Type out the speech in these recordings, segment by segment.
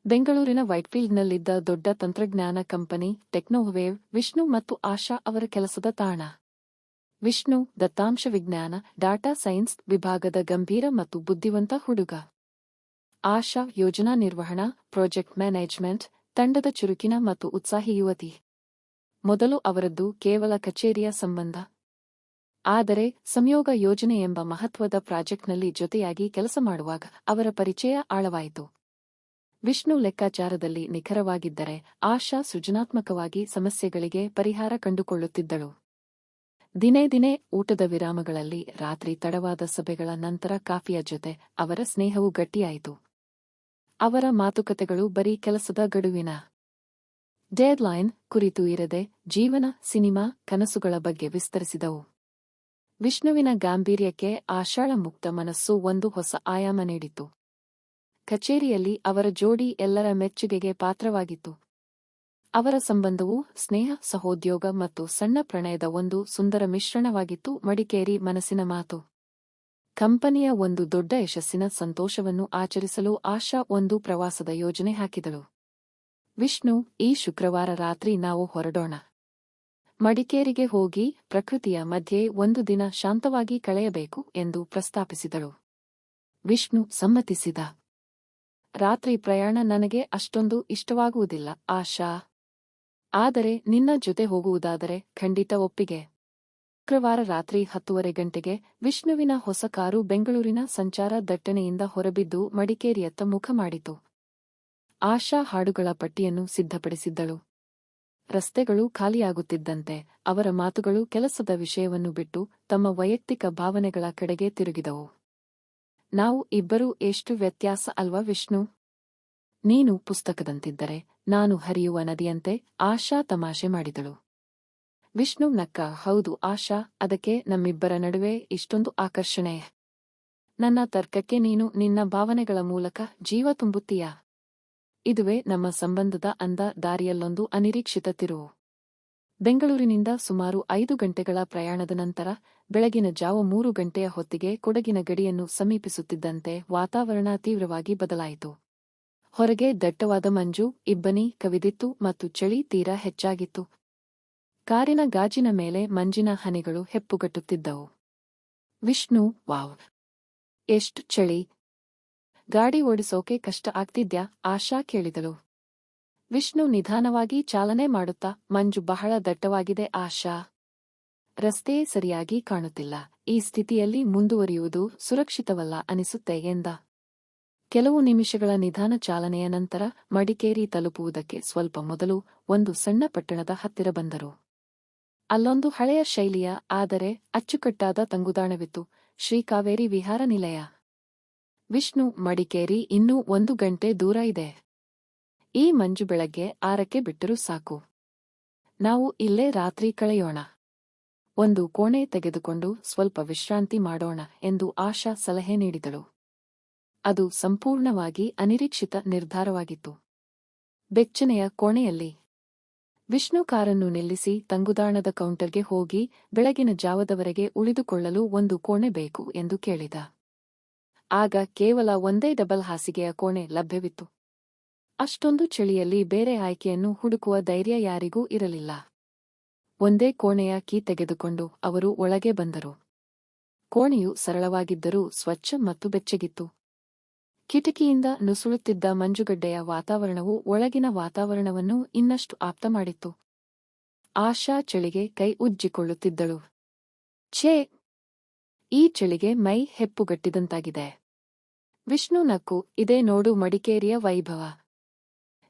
ಬೆಂಗಳೂರಿನ ವೈಟ್ಫೀಲ್ಡ್ನಲ್ಲಿದ್ದ ದೊಡ್ಡ ತಂತ್ರಜ್ಞಾನ ಕಂಪನಿ ಟೆಕ್ನೋವೇವ್ ವಿಷ್ಣು ಮತ್ತು ಆಶಾ ಅವರ ಕೆಲಸದ ತಾಣ. ವಿಷ್ಣು ದತ್ತಾಂಶ ವಿಜ್ಞಾನ, ಡಾಟಾ ಸೈನ್ಸ್ ವಿಭಾಗದ ಗಂಭೀರ ಮತ್ತು ಬುದ್ಧಿವಂತ ಹುಡುಗ. ಆಶಾ ಯೋಜನಾ ನಿರ್ವಹಣಾ, ಪ್ರಾಜೆಕ್ಟ್ ಮ್ಯಾನೇಜ್ಮೆಂಟ್ ತಂಡದ ಚುರುಕಿನ ಮತ್ತು ಉತ್ಸಾಹಿ ಯುವತಿ. ಮೊದಲು ಅವರದ್ದು ಕೇವಲ ಕಚೇರಿಯ ಸಂಬಂಧ. ಆದರೆ ಸಂಯೋಗ ಯೋಜನೆ ಎಂಬ ಮಹತ್ವದ ಪ್ರಾಜೆಕ್ಟ್ನಲ್ಲಿ ಜೊತೆಯಾಗಿ ಕೆಲಸ ಮಾಡುವಾಗ ಅವರ ಪರಿಚಯ ಆಳವಾಯಿತು. ವಿಷ್ಣು ಲೆಕ್ಕಾಚಾರದಲ್ಲಿ ನಿಖರವಾಗಿದ್ದರೆ, ಆಶಾ ಸೃಜನಾತ್ಮಕವಾಗಿ ಸಮಸ್ಯೆಗಳಿಗೆ ಪರಿಹಾರ ಕಂಡುಕೊಳ್ಳುತ್ತಿದ್ದಳು. ದಿನೇ ದಿನೇ ಊಟದ ವಿರಾಮಗಳಲ್ಲಿ, ರಾತ್ರಿ ತಡವಾದ ಸಭೆಗಳ ನಂತರ ಕಾಫಿಯ ಜೊತೆ ಅವರ ಸ್ನೇಹವು ಗಟ್ಟಿಯಾಯಿತು. ಅವರ ಮಾತುಕತೆಗಳು ಬರೀ ಕೆಲಸದ ಗಡುವಿನ ಡೆಡ್ಲೈನ್ ಕುರಿತು ಇರದೆ, ಜೀವನ, ಸಿನಿಮಾ, ಕನಸುಗಳ ಬಗ್ಗೆ ವಿಸ್ತರಿಸಿದವು. ವಿಷ್ಣುವಿನ ಗಾಂಭೀರ್ಯಕ್ಕೆ ಆಶಾಳ ಮುಕ್ತ ಮನಸ್ಸು ಒಂದು ಹೊಸ ಆಯಾಮ ನೀಡಿತು. ಕಚೇರಿಯಲ್ಲಿ ಅವರ ಜೋಡಿ ಎಲ್ಲರ ಮೆಚ್ಚುಗೆಗೆ ಪಾತ್ರವಾಗಿತ್ತು. ಅವರ ಸಂಬಂಧವು ಸ್ನೇಹ, ಸಹೋದ್ಯೋಗ ಮತ್ತು ಸಣ್ಣ ಪ್ರಣಯದ ಒಂದು ಸುಂದರ ಮಿಶ್ರಣವಾಗಿತ್ತು. ಮಡಿಕೇರಿ ಮನಸ್ಸಿನ ಮಾತು. ಕಂಪನಿಯ ಒಂದು ದೊಡ್ಡ ಯಶಸ್ಸಿನ ಸಂತೋಷವನ್ನು ಆಚರಿಸಲು ಆಶಾ ಒಂದು ಪ್ರವಾಸದ ಯೋಜನೆ ಹಾಕಿದಳು. ವಿಷ್ಣು, ಈ ಶುಕ್ರವಾರ ರಾತ್ರಿ ನಾವು ಹೊರಡೋಣ. ಮಡಿಕೇರಿಗೆ ಹೋಗಿ ಪ್ರಕೃತಿಯ ಮಧ್ಯೆ ಒಂದು ದಿನ ಶಾಂತವಾಗಿ ಕಳೆಯಬೇಕು ಎಂದು ಪ್ರಸ್ತಾಪಿಸಿದಳು. ವಿಷ್ಣು ಸಮ್ಮತಿಸಿದ. ರಾತ್ರಿ ಪ್ರಯಾಣ ನನಗೆ ಅಷ್ಟೊಂದು ಇಷ್ಟವಾಗುವುದಿಲ್ಲ ಆಶಾ. ಆದರೆ ನಿನ್ನ ಜೊತೆ ಹೋಗುವುದಾದರೆ ಖಂಡಿತ ಒಪ್ಪಿಗೆ. ಶುಕ್ರವಾರ ರಾತ್ರಿ 10:30 ಗಂಟೆಗೆ ವಿಷ್ಣುವಿನ ಹೊಸ ಕಾರು ಬೆಂಗಳೂರಿನ ಸಂಚಾರ ದಟ್ಟಣೆಯಿಂದ ಹೊರಬಿದ್ದು ಮಡಿಕೇರಿಯತ್ತ ಮುಖ ಮಾಡಿತು. ಆಶಾ ಹಾಡುಗಳ ಪಟ್ಟಿಯನ್ನು ಸಿದ್ಧಪಡಿಸಿದ್ದಳು. ರಸ್ತೆಗಳು ಖಾಲಿಯಾಗುತ್ತಿದ್ದಂತೆ ಅವರ ಮಾತುಗಳು ಕೆಲಸದ ವಿಷಯವನ್ನು ಬಿಟ್ಟು ತಮ್ಮ ವೈಯಕ್ತಿಕ ಭಾವನೆಗಳ ಕಡೆಗೆ ತಿರುಗಿದವು. ನಾವು ಇಬ್ಬರೂ ಎಷ್ಟು ವ್ಯತ್ಯಾಸ ಅಲ್ವಾ ವಿಷ್ಣು? ನೀನು ಪುಸ್ತಕದಂತಿದ್ದರೆ ನಾನು ಹರಿಯುವ ನದಿಯಂತೆ, ಆಶಾ ತಮಾಷೆ ಮಾಡಿದಳು. ವಿಷ್ಣು ನಕ್ಕ. ಹೌದು ಆಶಾ, ಅದಕ್ಕೆ ನಮ್ಮಿಬ್ಬರ ನಡುವೆ ಇಷ್ಟೊಂದು ಆಕರ್ಷಣೆ. ನನ್ನ ತರ್ಕಕ್ಕೆ ನೀನು ನಿನ್ನ ಭಾವನೆಗಳ ಮೂಲಕ ಜೀವ ತುಂಬುತ್ತೀಯಾ? ಇದುವೇ ನಮ್ಮ ಸಂಬಂಧದ ಅಂದ ದಾರಿಯಲ್ಲೊಂದು ಅನಿರೀಕ್ಷಿತ ತಿರುವು. ಬೆಂಗಳೂರಿನಿಂದ ಸುಮಾರು 5 ಗಂಟೆಗಳ ಪ್ರಯಾಣದ ನಂತರ ಬೆಳಗಿನ ಜಾವ 3 ಗಂಟೆಯ ಹೊತ್ತಿಗೆ ಕೊಡಗಿನ ಗಡಿಯನ್ನು ಸಮೀಪಿಸುತ್ತಿದ್ದಂತೆ ವಾತಾವರಣ ತೀವ್ರವಾಗಿ ಬದಲಾಯಿತು. ಹೊರಗೆ ದಟ್ಟವಾದ ಮಂಜು, ಇಬ್ಬನಿ ಕವಿದಿತ್ತು ಮತ್ತು ಚಳಿ ತೀರಾ ಹೆಚ್ಚಾಗಿತ್ತು. ಕಾರಿನ ಗಾಜಿನ ಮೇಲೆ ಮಂಜಿನ ಹನಿಗಳು ಹೆಪ್ಪುಗಟ್ಟುತ್ತಿದ್ದವು. ವಿಷ್ಣು, ವಾವ್, ಎಷ್ಟು ಚಳಿ! ಗಾಡಿ ಓಡಿಸೋಕೆ ಕಷ್ಟ ಆಗ್ತಿದ್ಯಾ? ಆಶಾ ಕೇಳಿದಳು. ವಿಷ್ಣು ನಿಧಾನವಾಗಿ ಚಾಲನೆ ಮಾಡುತ್ತಾ, ಮಂಜು ಬಹಳ ದಟ್ಟವಾಗಿದೆ ಆಶಾ. ರಸ್ತೆಯೇ ಸರಿಯಾಗಿ ಕಾಣುತ್ತಿಲ್ಲ. ಈ ಸ್ಥಿತಿಯಲ್ಲಿ ಮುಂದುವರಿಯುವುದು ಸುರಕ್ಷಿತವಲ್ಲ ಅನಿಸುತ್ತೆ ಎಂದ. ಕೆಲವು ನಿಮಿಷಗಳ ನಿಧಾನ ಚಾಲನೆಯ ನಂತರ ಮಡಿಕೇರಿ ತಲುಪುವುದಕ್ಕೆ ಸ್ವಲ್ಪ ಮೊದಲು ಒಂದು ಸಣ್ಣ ಪಟ್ಟಣದ ಹತ್ತಿರ ಬಂದರು. ಅಲ್ಲೊಂದು ಹಳೆಯ ಶೈಲಿಯ ಆದರೆ ಅಚ್ಚುಕಟ್ಟಾದ ತಂಗುದಾಣವಿತ್ತು, ಶ್ರೀ ಕಾವೇರಿ ವಿಹಾರ ನಿಲಯ. ವಿಷ್ಣು, ಮಡಿಕೇರಿ ಇನ್ನೂ 1 ಗಂಟೆ ದೂರ ಇದೆ. ಈ ಮಂಜು ಬೆಳಗ್ಗೆ 6ಕ್ಕೆ ಬಿಟ್ಟರೂ ಸಾಕು. ನಾವು ಇಲ್ಲೇ ರಾತ್ರಿ ಕಳೆಯೋಣ. ಒಂದು ಕೋಣೆ ತೆಗೆದುಕೊಂಡು ಸ್ವಲ್ಪ ವಿಶ್ರಾಂತಿ ಮಾಡೋಣ ಎಂದು ಆಶಾ ಸಲಹೆ ನೀಡಿದಳು. ಅದು ಸಂಪೂರ್ಣವಾಗಿ ಅನಿರೀಕ್ಷಿತ ನಿರ್ಧಾರವಾಗಿತ್ತು. ಬೆಚ್ಚನೆಯ ಕೋಣೆಯಲ್ಲಿ ವಿಷ್ಣು ಕಾರನ್ನು ನಿಲ್ಲಿಸಿ ತಂಗುದಾಣದ ಕೌಂಟರ್ಗೆ ಹೋಗಿ ಬೆಳಗಿನ ಜಾವದವರೆಗೆ ಉಳಿದುಕೊಳ್ಳಲು ಒಂದು ಕೋಣೆ ಬೇಕು ಎಂದು ಕೇಳಿದ. ಆಗ ಕೇವಲ ಒಂದೇ ಡಬಲ್ ಹಾಸಿಗೆಯ ಕೋಣೆ ಲಭ್ಯವಿತ್ತು. ಅಷ್ಟೊಂದು ಚಳಿಯಲ್ಲಿ ಬೇರೆ ಆಯ್ಕೆಯನ್ನು ಹುಡುಕುವ ಧೈರ್ಯ ಯಾರಿಗೂ ಇರಲಿಲ್ಲ. ಒಂದೇ ಕೋಣೆಯ ಕೀ ತೆಗೆದುಕೊಂಡು ಅವರು ಒಳಗೆ ಬಂದರು. ಕೋಣೆಯು ಸರಳವಾಗಿದ್ದರೂ ಸ್ವಚ್ಛ ಮತ್ತು ಬೆಚ್ಚಗಿತ್ತು. ಕಿಟಕಿಯಿಂದ ನುಸುಳುತ್ತಿದ್ದ ಮಂಜುಗಡ್ಡೆಯ ವಾತಾವರಣವು ಒಳಗಿನ ವಾತಾವರಣವನ್ನು ಇನ್ನಷ್ಟು ಆಪ್ತ ಮಾಡಿತ್ತು. ಆಶಾ ಚಳಿಗೆ ಕೈ ಉಜ್ಜಿಕೊಳ್ಳುತ್ತಿದ್ದಳು. ಛೇ, ಈ ಚಳಿಗೆ ಮೈ ಹೆಪ್ಪುಗಟ್ಟಿದಂತಾಗಿದೆ. ವಿಷ್ಣು ನಕ್ಕು. ಇದೇ ನೋಡು ಮಡಿಕೇರಿಯ ವೈಭವ.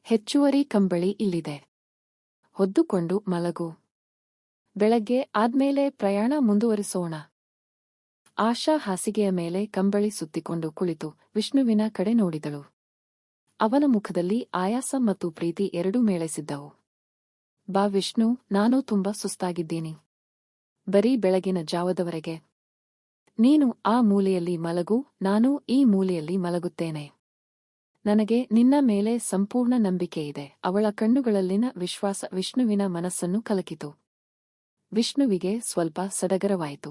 ಹೆಚ್ಚುವರಿ ಕಂಬಳಿ ಇಲ್ಲಿದೆ. ಹೊದ್ದುಕೊಂಡು ಮಲಗು. ಬೆಳಗ್ಗೆ ಆದ್ಮೇಲೆ ಪ್ರಯಾಣ ಮುಂದುವರಿಸೋಣ. ಆಶಾ ಹಾಸಿಗೆಯ ಮೇಲೆ ಕಂಬಳಿ ಸುತ್ತಿಕೊಂಡು ಕುಳಿತು ವಿಷ್ಣುವಿನ ಕಡೆ ನೋಡಿದಳು. ಅವನ ಮುಖದಲ್ಲಿ ಆಯಾಸ ಮತ್ತು ಪ್ರೀತಿ ಎರಡೂ ಮೇಳೈಸಿದ್ದವು. ಬಾ ವಿಷ್ಣು, ನಾನು ತುಂಬಾ ಸುಸ್ತಾಗಿದ್ದೀನಿ. ಬರೀ ಬೆಳಗಿನ ಜಾವದವರೆಗೆ. ನೀನು ಆ ಮೂಲೆಯಲ್ಲಿ ಮಲಗು, ನಾನು ಈ ಮೂಲೆಯಲ್ಲಿ ಮಲಗುತ್ತೇನೆ. ನನಗೆ ನಿನ್ನ ಮೇಲೆ ಸಂಪೂರ್ಣ ನಂಬಿಕೆಯಿದೆ. ಅವಳ ಕಣ್ಣುಗಳಲ್ಲಿನ ವಿಶ್ವಾಸ ವಿಷ್ಣುವಿನ ಮನಸ್ಸನ್ನು ಕಲಕಿತು. ವಿಷ್ಣುವಿಗೆ ಸ್ವಲ್ಪ ಸಡಗರವಾಯಿತು.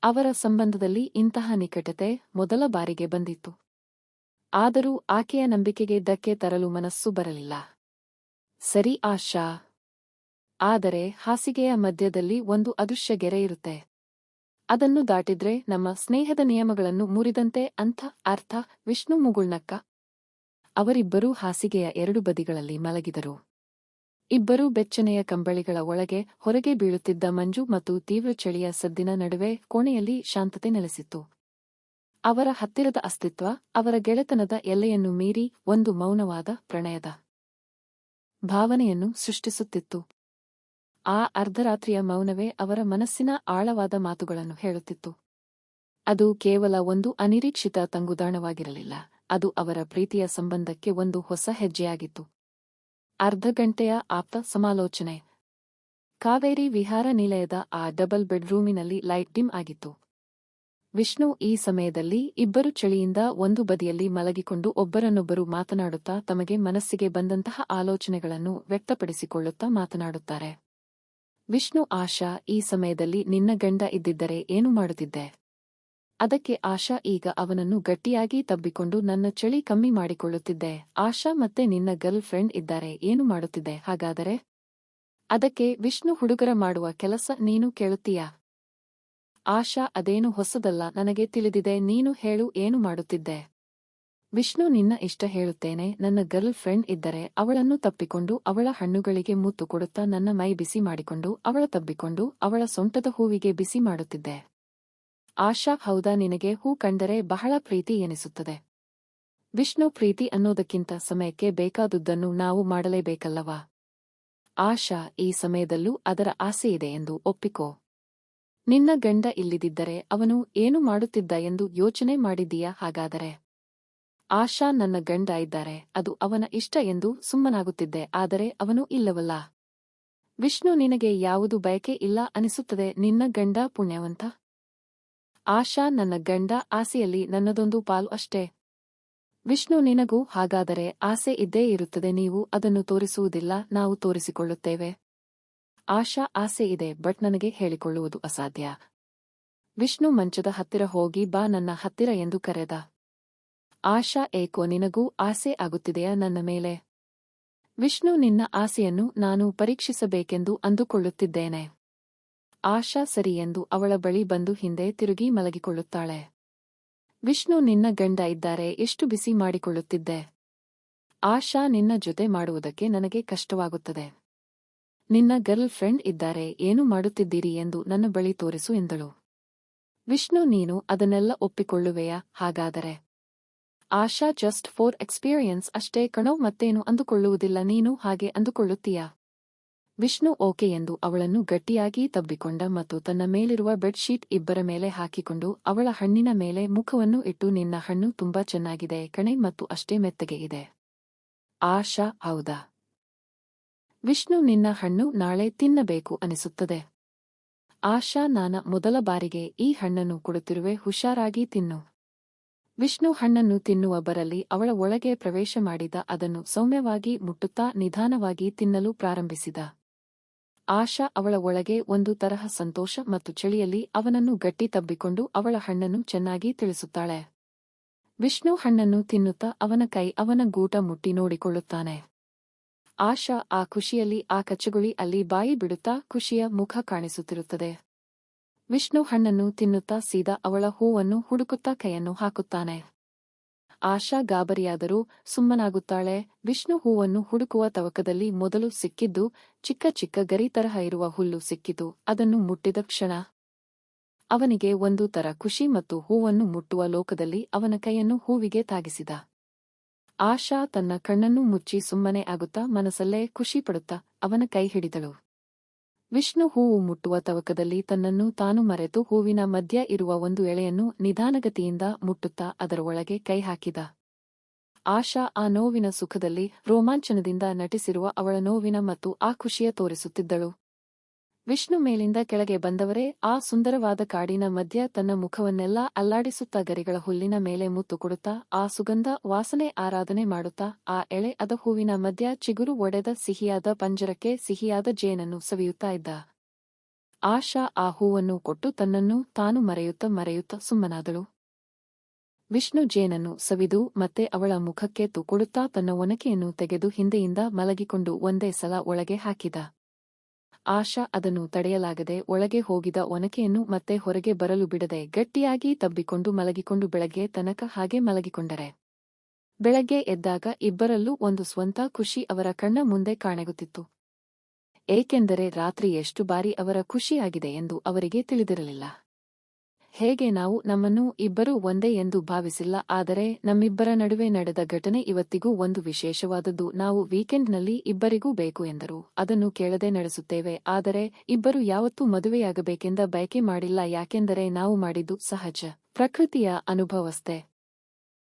ಅವರ ಸಂಬಂಧದಲ್ಲಿ ಇಂತಹ ನಿಕಟತೆ ಮೊದಲ ಬಾರಿಗೆ ಬಂದಿತ್ತು. ಆದರೂ ಆಕೆಯ ನಂಬಿಕೆಗೆ ಧಕ್ಕೆ ತರಲು ಮನಸ್ಸು ಬರಲಿಲ್ಲ. ಸರಿ ಆಶಾ. ಆದರೆ ಹಾಸಿಗೆಯ ಮಧ್ಯದಲ್ಲಿ ಒಂದು ಅದೃಶ್ಯ ಗೆರೆ ಇರುತ್ತೆ. ಅದನ್ನು ದಾಟಿದ್ರೆ ನಮ್ಮ ಸ್ನೇಹದ ನಿಯಮಗಳನ್ನು ಮುರಿದಂತೆ ಅಂತ ಅರ್ಥ. ವಿಷ್ಣು ಮುಗುಳ್ನಕ್ಕ. ಅವರಿಬ್ಬರೂ ಹಾಸಿಗೆಯ ಎರಡು ಬದಿಗಳಲ್ಲಿ ಮಲಗಿದರು. ಇಬ್ಬರೂ ಬೆಚ್ಚನೆಯ ಕಂಬಳಿಗಳ ಒಳಗೆ ಹೊರಗೆ ಬೀಳುತ್ತಿದ್ದ ಮಂಜು ಮತ್ತು ತೀವ್ರ ಚಳಿಯ ಸದ್ದಿನ ನಡುವೆ ಕೋಣೆಯಲ್ಲಿ ಶಾಂತತೆ ನೆಲೆಸಿತ್ತು. ಅವರ ಹತ್ತಿರದ ಅಸ್ತಿತ್ವ ಅವರ ಗೆಳೆತನದ ಎಲ್ಲೆಯನ್ನು ಮೀರಿ ಒಂದು ಮೌನವಾದ ಪ್ರಣಯದ ಭಾವನೆಯನ್ನು ಸೃಷ್ಟಿಸುತ್ತಿತ್ತು. ಆ ಅರ್ಧರಾತ್ರಿಯ ಮೌನವೇ ಅವರ ಮನಸ್ಸಿನ ಆಳವಾದ ಮಾತುಗಳನ್ನು ಹೇಳುತ್ತಿತ್ತು. ಅದು ಕೇವಲ ಒಂದು ಅನಿರೀಕ್ಷಿತ ತಂಗುದಾಣವಾಗಿರಲಿಲ್ಲ, ಅದು ಅವರ ಪ್ರೀತಿಯ ಸಂಬಂಧಕ್ಕೆ ಒಂದು ಹೊಸ ಹೆಜ್ಜೆಯಾಗಿತ್ತು. ಅರ್ಧ ಗಂಟೆಯ ಆಪ್ತ ಸಮಾಲೋಚನೆ. ಕಾವೇರಿ ವಿಹಾರ ನಿಲಯದ ಆ ಡಬಲ್ ಬೆಡ್ರೂಮಿನಲ್ಲಿ ಲೈಟ್ ಡಿಮ್ ಆಗಿತ್ತು. ವಿಷ್ಣು ಈ ಸಮಯದಲ್ಲಿ ಇಬ್ಬರು ಚಳಿಯಿಂದ ಒಂದು ಬದಿಯಲ್ಲಿ ಮಲಗಿಕೊಂಡು ಒಬ್ಬರನ್ನೊಬ್ಬರು ಮಾತನಾಡುತ್ತಾ ತಮಗೆ ಮನಸ್ಸಿಗೆ ಬಂದಂತಹ ಆಲೋಚನೆಗಳನ್ನು ವ್ಯಕ್ತಪಡಿಸಿಕೊಳ್ಳುತ್ತಾ ಮಾತನಾಡುತ್ತಾರೆ. ವಿಷ್ಣು: ಆಶಾ, ಈ ಸಮಯದಲ್ಲಿ ನಿನ್ನ ಗಂಡ ಇದ್ದಿದ್ದರೆ ಏನು ಮಾಡುತ್ತಿದ್ದೆ? ಅದಕ್ಕೆ ಆಶಾ: ಈಗ ಅವನನ್ನು ಗಟ್ಟಿಯಾಗಿ ತಬ್ಬಿಕೊಂಡು ನನ್ನ ಚಳಿ ಕಮ್ಮಿ ಮಾಡಿಕೊಳ್ಳುತ್ತಿದ್ದೆ. ಆಶಾ: ಮತ್ತೆ ನಿನ್ನ ಗರ್ಲ್ ಫ್ರೆಂಡ್ ಇದ್ದಾರೆ, ಏನು ಮಾಡುತ್ತಿದ್ದೆ ಹಾಗಾದರೆ? ಅದಕ್ಕೆ ವಿಷ್ಣು: ಹುಡುಗರ ಮಾಡುವ ಕೆಲಸ ನೀನು ಕೇಳುತ್ತೀಯಾ? ಆಶಾ: ಅದೇನು ಹೊಸದಲ್ಲ, ನನಗೆ ತಿಳಿದಿದೆ, ನೀನು ಹೇಳು, ಏನು ಮಾಡುತ್ತಿದ್ದೆ? ವಿಷ್ಣು: ನಿನ್ನ ಇಷ್ಟ ಹೇಳುತ್ತೇನೆ. ನನ್ನ ಗರ್ಲ್ ಫ್ರೆಂಡ್ ಇದ್ದರೆ ಅವಳನ್ನು ತಪ್ಪಿಕೊಂಡು ಅವಳ ಹಣ್ಣುಗಳಿಗೆ ಮುತ್ತು ಕೊಡುತ್ತಾ ನನ್ನ ಮೈ ಬಿಸಿ ಮಾಡಿಕೊಂಡು ಅವಳ ತಬ್ಬಿಕೊಂಡು ಅವಳ ಸೊಂಟದ ಹೂವಿಗೆ ಬಿಸಿ ಮಾಡುತ್ತಿದ್ದೆ. ಆಶಾ: ಹೌದಾ, ನಿನಗೆ ಹೂ ಕಂಡರೆ ಬಹಳ ಪ್ರೀತಿ ಎನಿಸುತ್ತದೆ. ವಿಷ್ಣು: ಪ್ರೀತಿ ಅನ್ನೋದಕ್ಕಿಂತ ಸಮಯಕ್ಕೆ ಬೇಕಾದುದನ್ನು ನಾವು ಮಾಡಲೇಬೇಕಲ್ಲವಾ? ಆಶಾ: ಈ ಸಮಯದಲ್ಲೂ ಅದರ ಆಸೆಯಿದೆ ಎಂದು ಒಪ್ಪಿಕೋ. ನಿನ್ನ ಗಂಡ ಇಲ್ಲಿದ್ದರೆ ಅವನು ಏನು ಮಾಡುತ್ತಿದ್ದ ಎಂದು ಯೋಚನೆ ಮಾಡಿದ್ದೀಯಾ ಹಾಗಾದರೆ? ಆಶಾ: ನನ್ನ ಗಂಡ ಇದ್ದಾರೆ, ಅದು ಅವನ ಇಷ್ಟ ಎಂದು ಸುಮ್ಮನಾಗುತ್ತಿದ್ದೆ, ಆದರೆ ಅವನು ಇಲ್ಲವಲ್ಲ. ವಿಷ್ಣು: ನಿನಗೆ ಯಾವುದು ಬಯಕೆ ಇಲ್ಲ ಅನಿಸುತ್ತದೆ, ನಿನ್ನ ಗಂಡ ಪುಣ್ಯವಂತ. ಆಶಾ: ನನ್ನ ಗಂಡ ಆಸೆಯಲ್ಲಿ ನನ್ನದೊಂದು ಪಾಲು ಅಷ್ಟೇ. ವಿಷ್ಣು: ನಿನಗೂ ಹಾಗಾದರೆ ಆಸೆ ಇದ್ದೇ ಇರುತ್ತದೆ, ನೀವು ಅದನ್ನು ತೋರಿಸುವುದಿಲ್ಲ, ನಾವು ತೋರಿಸಿಕೊಳ್ಳುತ್ತೇವೆ. ಆಶಾ: ಆಸೆ ಇದೆ, ಬಟ್ ನನಗೆ ಹೇಳಿಕೊಳ್ಳುವುದು ಅಸಾಧ್ಯ. ವಿಷ್ಣು ಮಂಚದ ಹತ್ತಿರ ಹೋಗಿ ಬಾ ನನ್ನ ಹತ್ತಿರ ಎಂದು ಕರೆದ. ಆಶಾ: ಏಕೋ ನಿನಗೂ ಆಸೆ ಆಗುತ್ತಿದೆಯಾ ನನ್ನ ಮೇಲೆ? ವಿಷ್ಣು: ನಿನ್ನ ಆಸೆಯನ್ನು ನಾನು ಪರೀಕ್ಷಿಸಬೇಕೆಂದು ಅಂದುಕೊಳ್ಳುತ್ತಿದ್ದೇನೆ. ಆಶಾ ಸರಿ ಎಂದು ಅವಳ ಬಳಿ ಬಂದು ಹಿಂದೆ ತಿರುಗಿ ಮಲಗಿಕೊಳ್ಳುತ್ತಾಳೆ. ವಿಷ್ಣು: ನಿನ್ನ ಗಂಡ ಇದ್ದಾರೆ, ಎಷ್ಟು ಬಿಸಿ ಮಾಡಿಕೊಳ್ಳುತ್ತಿದ್ದೆ? ಆಶಾ: ನಿನ್ನ ಜೊತೆ ಮಾಡುವುದಕ್ಕೆ ನನಗೆ ಕಷ್ಟವಾಗುತ್ತದೆ. ನಿನ್ನ ಗರ್ಲ್ ಫ್ರೆಂಡ್ ಇದ್ದಾರೆ, ಏನು ಮಾಡುತ್ತಿದ್ದೀರಿ ಎಂದು ನನ್ನ ಬಳಿ ತೋರಿಸು ಎಂದಳು. ವಿಷ್ಣು: ನೀನು ಅದನ್ನೆಲ್ಲ ಒಪ್ಪಿಕೊಳ್ಳುವೆಯಾ ಹಾಗಾದರೆ? ಆಶಾ: ಜಸ್ಟ್ ಫಾರ್ ಎಕ್ಸ್ಪೀರಿಯನ್ಸ್ ಅಷ್ಟೇ ಕಣೋ, ಮತ್ತೇನು ಅಂದುಕೊಳ್ಳುವುದಿಲ್ಲ, ನೀನು ಹಾಗೆ ಅಂದುಕೊಳ್ಳುತ್ತೀಯಾ? ವಿಷ್ಣು ಓಕೆ ಎಂದು ಅವಳನ್ನು ಗಟ್ಟಿಯಾಗಿ ತಬ್ಬಿಕೊಂಡ ಮತ್ತು ತನ್ನ ಮೇಲಿರುವ ಬೆಡ್ ಶೀಟ್ ಇಬ್ಬರ ಮೇಲೆ ಹಾಕಿಕೊಂಡು ಅವಳ ಹಣ್ಣಿನ ಮೇಲೆ ಮುಖವನ್ನು ಇಟ್ಟು, ನಿನ್ನ ಹಣ್ಣು ತುಂಬಾ ಚೆನ್ನಾಗಿದೆ ಕಣೆ ಮತ್ತು ಅಷ್ಟೇ ಮೆತ್ತಗೆ ಇದೆ. ಆಶಾ: ಹೌದಾ? ವಿಷ್ಣು: ನಿನ್ನ ಹಣ್ಣು ನಾಳೆ ತಿನ್ನಬೇಕು ಅನಿಸುತ್ತದೆ. ಆಶಾ: ನಾನ ಮೊದಲ ಬಾರಿಗೆ ಈ ಹಣ್ಣನ್ನು ಕೊಡುತ್ತಿರುವೆ, ಹುಷಾರಾಗಿ ತಿನ್ನು. ವಿಷ್ಣು ಹಣ್ಣನ್ನು ತಿನ್ನುವ ಬರಲ್ಲಿ ಅವಳ ಒಳಗೆ ಪ್ರವೇಶ ಮಾಡಿದ, ಅದನ್ನು ಸೌಮ್ಯವಾಗಿ ಮುಟ್ಟುತ್ತಾ ನಿಧಾನವಾಗಿ ತಿನ್ನಲು ಪ್ರಾರಂಭಿಸಿದ. ಆಶಾ ಅವಳ ಒಳಗೆ ಒಂದು ತರಹ ಸಂತೋಷ ಮತ್ತು ಚಳಿಯಲ್ಲಿ ಅವನನ್ನು ಗಟ್ಟಿ ತಬ್ಬಿಕೊಂಡು ಅವಳ ಹಣ್ಣನ್ನು ಚೆನ್ನಾಗಿ ತಿಳಿಸುತ್ತಾಳೆ. ವಿಷ್ಣು ಹಣ್ಣನ್ನು ತಿನ್ನುತ್ತಾ ಅವನ ಕೈ, ಅವನ ಗೂಟ ಮುಟ್ಟಿ ನೋಡಿಕೊಳ್ಳುತ್ತಾನೆ. ಆಶಾ ಆ ಖುಷಿಯಲ್ಲಿ, ಆ ಕಚ್ಚಗುಳಿ ಅಲ್ಲಿ ಬಾಯಿ ಬಿಡುತ್ತಾ ಖುಷಿಯ ಮುಖ ಕಾಣಿಸುತ್ತಿರುತ್ತದೆ. ವಿಷ್ಣು ಹಣ್ಣನ್ನು ತಿನ್ನುತ್ತಾ ಸೀದಾ ಅವಳ ಹೂವನ್ನು ಹುಡುಕುತ್ತಾ ಕೈಯನ್ನು ಹಾಕುತ್ತಾನೆ. ಆಶಾ ಗಾಬರಿಯಾದರೂ ಸುಮ್ಮನಾಗುತ್ತಾಳೆ. ವಿಷ್ಣು ಹೂವನ್ನು ಹುಡುಕುವ ತವಕದಲ್ಲಿ ಮೊದಲು ಸಿಕ್ಕಿದ್ದು ಚಿಕ್ಕ ಚಿಕ್ಕ ಗರಿ ತರಹ ಇರುವ ಹುಲ್ಲು ಸಿಕ್ಕಿತು. ಅದನ್ನು ಮುಟ್ಟಿದ ಕ್ಷಣ ಅವನಿಗೆ ಒಂದು ತರ ಖುಷಿ ಮತ್ತು ಹೂವನ್ನು ಮುಟ್ಟುವ ಲೋಕದಲ್ಲಿ ಅವನ ಕೈಯನ್ನು ಹೂವಿಗೆ ತಾಗಿಸಿದ. ಆಶಾ ತನ್ನ ಕಣ್ಣನ್ನು ಮುಚ್ಚಿ ಸುಮ್ಮನೆ ಆಗುತ್ತಾ ಮನಸಲ್ಲೇ ಖುಷಿ ಪಡುತ್ತಾ ಅವನ ಕೈ ಹಿಡಿದಳು. ವಿಷ್ಣು ಹೂವು ಮುಟ್ಟುವ ತವಕದಲ್ಲಿ ತನ್ನನ್ನು ತಾನು ಮರೆತು ಹೂವಿನ ಮಧ್ಯ ಇರುವ ಒಂದು ಎಳೆಯನ್ನು ನಿಧಾನಗತಿಯಿಂದ ಮುಟ್ಟುತ್ತಾ ಅದರ ಒಳಗೆ ಕೈ ಹಾಕಿದ. ಆಶಾ ಆ ನೋವಿನ ಸುಖದಲ್ಲಿ ರೋಮಾಂಚನದಿಂದ ನಟಿಸಿರುವ ಅವಳ ನೋವಿನ ಮತ್ತು ಆ ಖುಷಿಯ ತೋರಿಸುತ್ತಿದ್ದಳು. ವಿಷ್ಣು ಮೇಲಿಂದ ಕೆಳಗೆ ಬಂದವರೇ ಆ ಸುಂದರವಾದ ಕಾಡಿನ ಮಧ್ಯ ತನ್ನ ಮುಖವನ್ನೆಲ್ಲ ಅಲ್ಲಾಡಿಸುತ್ತಾ ಗರಿಗಳ ಹುಲ್ಲಿನ ಮೇಲೆ ಮುತ್ತು ಕೊಡುತ್ತಾ ಆ ಸುಗಂಧ ವಾಸನೆ ಆರಾಧನೆ ಮಾಡುತ್ತಾ ಆ ಎಳೆ ಅದ ಹೂವಿನ ಮಧ್ಯ ಚಿಗುರು ಒಡೆದ ಸಿಹಿಯಾದ ಪಂಜರಕ್ಕೆ ಸಿಹಿಯಾದ ಜೇನನ್ನು ಸವಿಯುತ್ತಾ ಇದ್ದ. ಆಶಾ ಆ ಹೂವನ್ನು ಕೊಟ್ಟು ತನ್ನನ್ನು ತಾನು ಮರೆಯುತ್ತಾ ಸುಮ್ಮನಾದಳು. ವಿಷ್ಣು ಜೇನನ್ನು ಸವಿದು ಮತ್ತೆ ಅವಳ ಮುಖಕ್ಕೆ ಕೊಡುತ್ತಾ ತನ್ನ ಒನಕೆಯನ್ನು ತೆಗೆದು ಹಿಂದೆಯಿಂದ ಮಲಗಿಕೊಂಡು ಒಂದೇ ಸಲ ಒಳಗೆ ಹಾಕಿದ. ಆಶಾ ಅದನ್ನು ತಡೆಯಲಾಗದೆ ಒಳಗೆ ಹೋಗಿದ ಒನಕೆಯನ್ನು ಮತ್ತೆ ಹೊರಗೆ ಬರಲು ಬಿಡದೆ ಗಟ್ಟಿಯಾಗಿ ತಬ್ಬಿಕೊಂಡು ಮಲಗಿಕೊಂಡು ಬೆಳಗ್ಗೆ ತನಕ ಹಾಗೆ ಮಲಗಿಕೊಂಡರೆ. ಬೆಳಗ್ಗೆ ಎದ್ದಾಗ ಇಬ್ಬರಲ್ಲೂ ಒಂದು ಸ್ವಂತ ಖುಷಿ ಅವರ ಕಣ್ಣ ಮುಂದೆ ಕಾಣಗುತ್ತಿತ್ತು. ಏಕೆಂದರೆ ರಾತ್ರಿ ಎಷ್ಟು ಬಾರಿ ಅವರ ಖುಷಿಯಾಗಿದೆ ಎಂದು ಅವರಿಗೆ ತಿಳಿದಿರಲಿಲ್ಲ. ಹೇಗೆ ನಾವು ನಮ್ಮನ್ನು ಇಬ್ಬರೂ ಒಂದೇ ಎಂದು ಭಾವಿಸಿಲ್ಲ, ಆದರೆ ನಮ್ಮಿಬ್ಬರ ನಡುವೆ ನಡೆದ ಘಟನೆ ಇವತ್ತಿಗೂ ಒಂದು ವಿಶೇಷವಾದದ್ದು. ನಾವು ವೀಕೆಂಡ್ನಲ್ಲಿ ಇಬ್ಬರಿಗೂ ಬೇಕು ಎಂದರು ಅದನ್ನು ಕೇಳದೆ ನಡೆಸುತ್ತೇವೆ, ಆದರೆ ಇಬ್ಬರು ಯಾವತ್ತೂ ಮದುವೆಯಾಗಬೇಕೆಂದ ಬಯಕೆ ಮಾಡಿಲ್ಲ, ಯಾಕೆಂದರೆ ನಾವು ಮಾಡಿದ್ದು ಸಹಜ ಪ್ರಕೃತಿಯ ಅನುಭವಸ್ಥೆ.